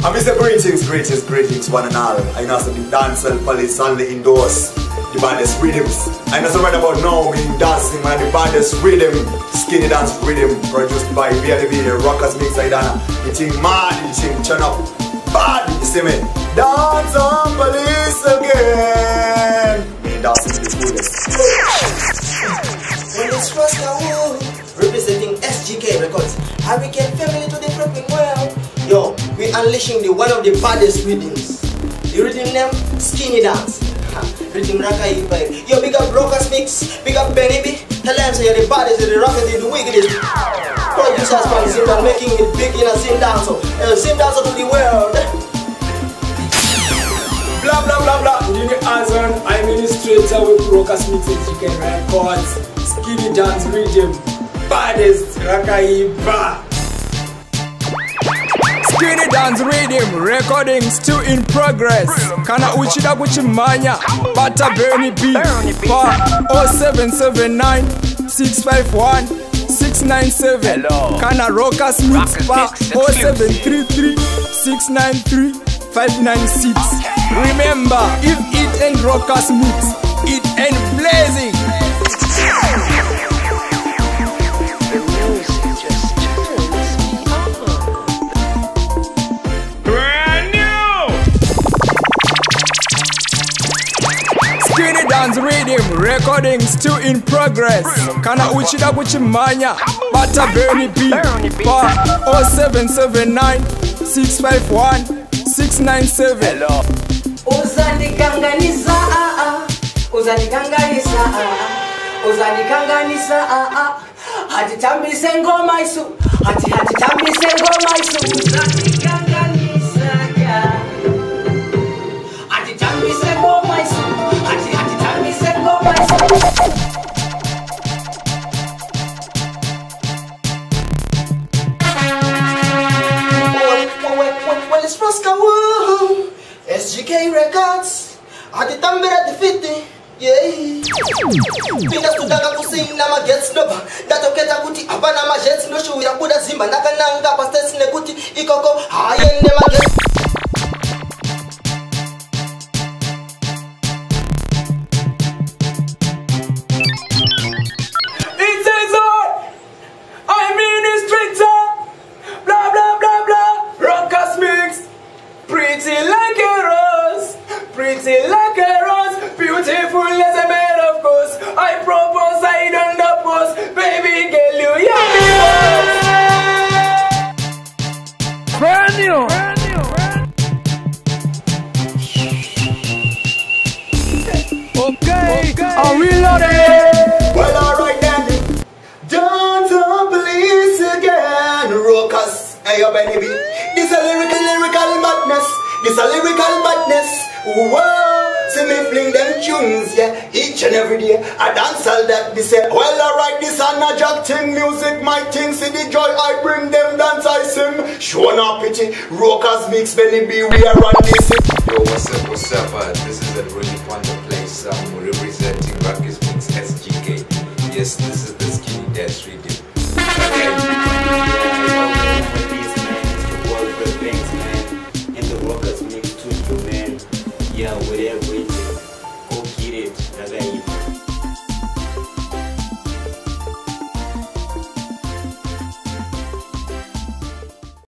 I miss the greetings, one and all. I know some Dancehall police only endorse the baddest rhythms. I know some right about now, we dancing man, the baddest rhythm, skinny dance rhythm, produced by VLV, the rockers mix Idana. You think mad, you think turn up, bad, you see me? Dance on police again. Me dancing the coolest. When it's Rascarl, representing SGK Records, I became family to the freaking world. Yo, we unleashing one of the baddest rhythms. The rhythm name, Skinny Dance. Riddim Rakai. Yo, big up Rockers Mix, big up Benny B. Tell them so you're the baddest, you're the rockers, you're the wickedest. Producers from Zimba making it big in a Zim Dancer. Zim Dancer to the world. Blah blah blah blah. You know Azon, I-Ministretta with Rockers Mix SGK Records. Skinny Dance Riddim. Baddest Rakai Ba. Skinny Dance Riddim, recording still in progress. Kana uchida kuchimanya, bata Bernie B. Pa 0779 651 697. Kana Rockers Mix pa 0733 693 596. Remember, if it ain't Rockers Mix, it ain't blazing. Skinny Dance Riddim, recording still in progress. Kana uchida kuchimanya, bata Bernie B. Pa 0779 651 697. Uzanikanganisa hati tambise ngoma isu, hati tambise ngoma isu. Uzanikanganisa hati tambise ngoma isu, hati tambise ngoma isu. Well, it's Rascarl, SGK Records, hati tambira the 50. Yeah. Pinda kudaka kusing na magets no ba. Dato keta kuti abana magets no show ya kuda zimba nakananga pastes ne kuti ikoko hayende magets. It's Azon, I-Ministretta. Blah blah blah blah. Rockers Mix. Pretty like a rose. Pretty like a rose. Beautiful as a bed of course. I propose, I don't oppose. Baby girl, you yummy. Brand new. Okay, I'm reloading. Well, alright then. Dance on police again. Rockers, hey yo Benny B. This a lyrical madness. This a lyrical madness. Whoa. See me fling them tunes, yeah, each and every day. I dance all that they say. Well, alright, this and a jack thing, music, my thing. See the joy I bring them, dance I sing. Show no pity, Rockers Mix, Benny B, we are on this. Yo, what's up, this is UnRuly on the place. Representing Rockers Mix SGK. Yes, this is the Skinny Dance Riddim.